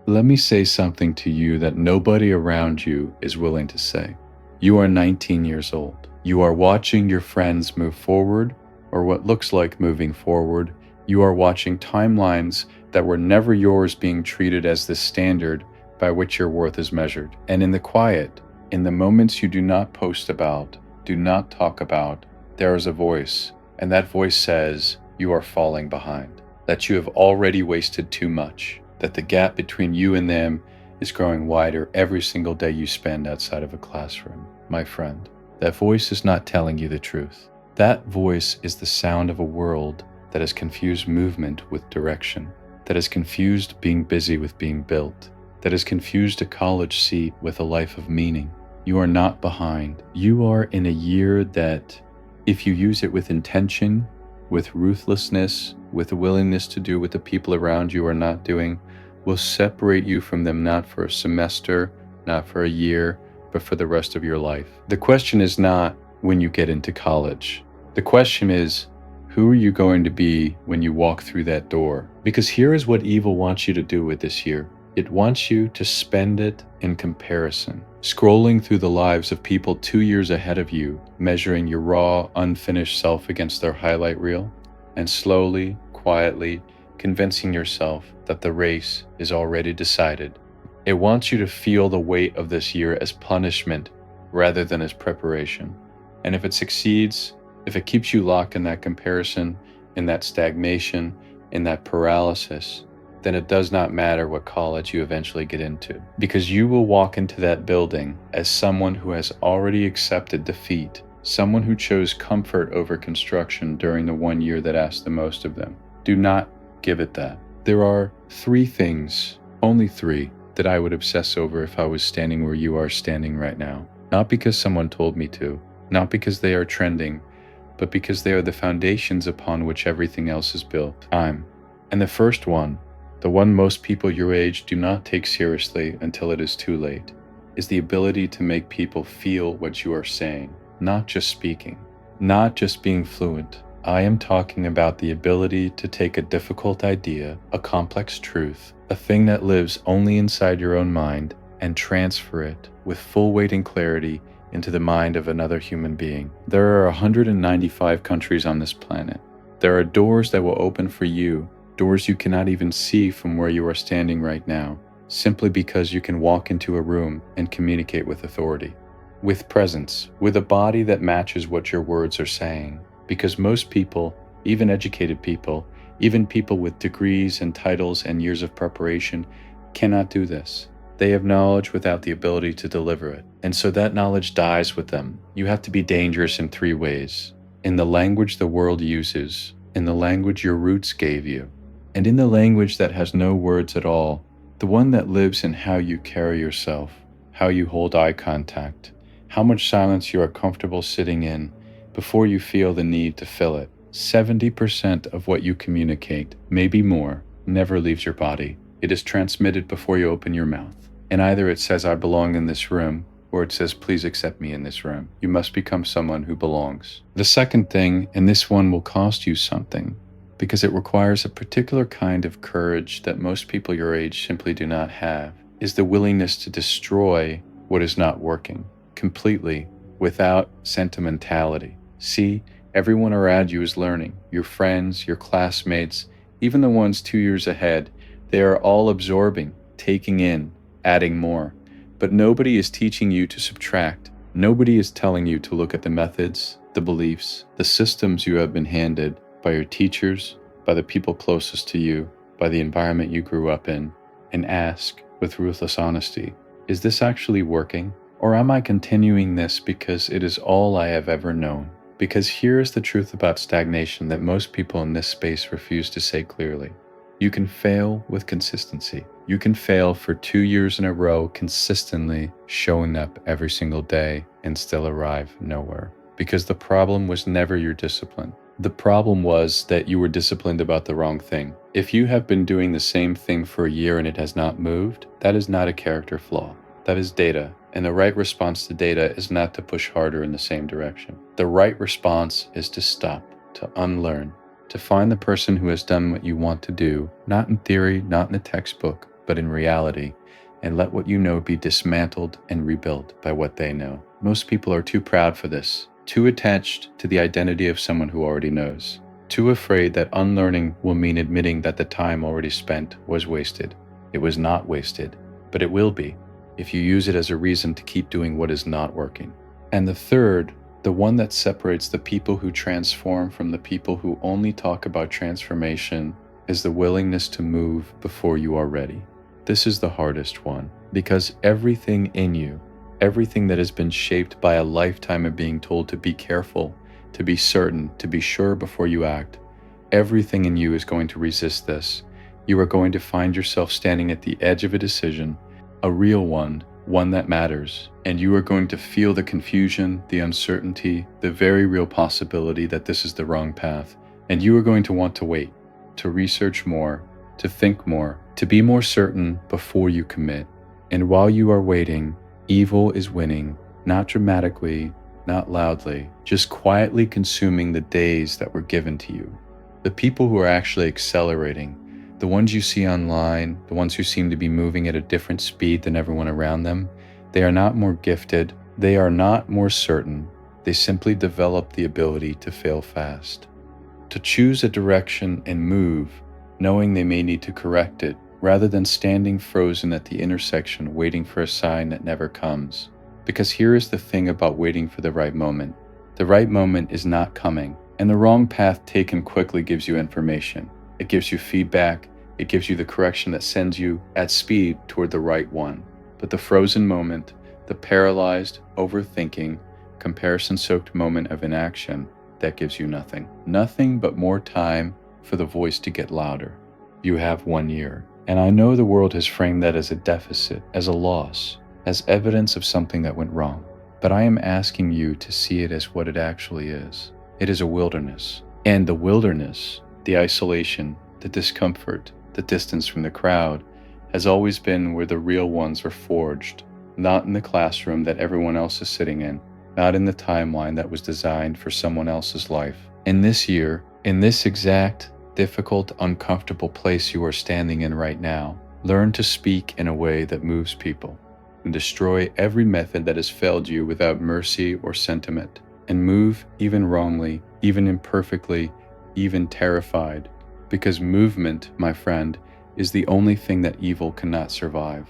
Let me say something to you that nobody around you is willing to say. You are 19 years old. You are watching your friends move forward, or what looks like moving forward. You are watching timelines that were never yours being treated as the standard by which your worth is measured. And in the quiet, in the moments you do not post about, do not talk about, there is a voice, and that voice says you are falling behind, that you have already wasted too much, that the gap between you and them is growing wider every single day you spend outside of a classroom. My friend, that voice is not telling you the truth. That voice is the sound of a world that has confused movement with direction, that has confused being busy with being built, that has confused a college seat with a life of meaning. You are not behind. You are in a year that, if you use it with intention, with ruthlessness, with a willingness to do what the people around you are not doing, will separate you from them not for a semester, not for a year, but for the rest of your life. The question is not when you get into college. The question is, who are you going to be when you walk through that door? Because here is what evil wants you to do with this year. It wants you to spend it in comparison, scrolling through the lives of people 2 years ahead of you, measuring your raw, unfinished self against their highlight reel, and slowly, quietly, convincing yourself that the race is already decided. It wants you to feel the weight of this year as punishment rather than as preparation. And if it succeeds, if it keeps you locked in that comparison, in that stagnation, in that paralysis, then it does not matter what college you eventually get into, because you will walk into that building as someone who has already accepted defeat, someone who chose comfort over construction during the 1 year that asked the most of them. Do not give it that. There are 3 things, only 3, that I would obsess over if I was standing where you are standing right now. Not because someone told me to, not because they are trending, but because they are the foundations upon which everything else is built. Time. And the first one, the one most people your age do not take seriously until it is too late, is the ability to make people feel what you are saying, not just speaking, not just being fluent. I am talking about the ability to take a difficult idea, a complex truth, a thing that lives only inside your own mind, and transfer it with full weight and clarity into the mind of another human being. There are 195 countries on this planet. There are doors that will open for you, doors you cannot even see from where you are standing right now, simply because you can walk into a room and communicate with authority, with presence, with a body that matches what your words are saying. Because most people, even educated people, even people with degrees and titles and years of preparation, cannot do this. They have knowledge without the ability to deliver it. And so that knowledge dies with them. You have to be dangerous in 3 ways. In the language the world uses, in the language your roots gave you, and in the language that has no words at all, the one that lives in how you carry yourself, how you hold eye contact, how much silence you are comfortable sitting in before you feel the need to fill it. 70% of what you communicate, maybe more, never leaves your body. It is transmitted before you open your mouth. And either it says, I belong in this room, or it says, please accept me in this room. You must become someone who belongs. The second thing, and this one will cost you something, because it requires a particular kind of courage that most people your age simply do not have, is the willingness to destroy what is not working completely without sentimentality. See, everyone around you is learning. Your friends, your classmates, even the ones 2 years ahead, they are all absorbing, taking in, adding more. But nobody is teaching you to subtract. Nobody is telling you to look at the methods, the beliefs, the systems you have been handed by your teachers, by the people closest to you, by the environment you grew up in, and ask with ruthless honesty, is this actually working? Or am I continuing this because it is all I have ever known? Because here is the truth about stagnation that most people in this space refuse to say clearly. You can fail with consistency. You can fail for 2 years in a row consistently showing up every single day and still arrive nowhere. Because the problem was never your discipline. The problem was that you were disciplined about the wrong thing. If you have been doing the same thing for a year and it has not moved, that is not a character flaw. That is data. And the right response to data is not to push harder in the same direction. The right response is to stop, to unlearn, to find the person who has done what you want to do, not in theory, not in a textbook, but in reality, and let what you know be dismantled and rebuilt by what they know. Most people are too proud for this, too attached to the identity of someone who already knows, too afraid that unlearning will mean admitting that the time already spent was wasted. It was not wasted, but it will be if you use it as a reason to keep doing what is not working. And the third, the one that separates the people who transform from the people who only talk about transformation, is the willingness to move before you are ready. This is the hardest one, because everything in you, everything that has been shaped by a lifetime of being told to be careful, to be certain, to be sure before you act, everything in you is going to resist this. You are going to find yourself standing at the edge of a decision, a real one that matters, and you are going to feel the confusion, the uncertainty, the very real possibility that this is the wrong path, and you are going to want to wait, to research more, to think more, to be more certain before you commit. And while you are waiting, evil is winning, not dramatically, not loudly, just quietly consuming the days that were given to you. The people who are actually accelerating, the ones you see online, the ones who seem to be moving at a different speed than everyone around them, they are not more gifted, they are not more certain, they simply develop the ability to fail fast. To choose a direction and move, knowing they may need to correct it, rather than standing frozen at the intersection waiting for a sign that never comes. Because here is the thing about waiting for the right moment. The right moment is not coming, and the wrong path taken quickly gives you information. It gives you feedback, it gives you the correction that sends you at speed toward the right one. But the frozen moment, the paralyzed, overthinking, comparison-soaked moment of inaction, that gives you nothing. Nothing but more time for the voice to get louder. You have 1 year. And I know the world has framed that as a deficit, as a loss, as evidence of something that went wrong. But I am asking you to see it as what it actually is. It is a wilderness. And the wilderness, the isolation, the discomfort, the distance from the crowd, has always been where the real ones are forged, not in the classroom that everyone else is sitting in, not in the timeline that was designed for someone else's life. In this year, in this exact, difficult, uncomfortable place you are standing in right now, learn to speak in a way that moves people, and destroy every method that has failed you without mercy or sentiment, and move even wrongly, even imperfectly, even terrified, because movement, my friend, is the only thing that evil cannot survive.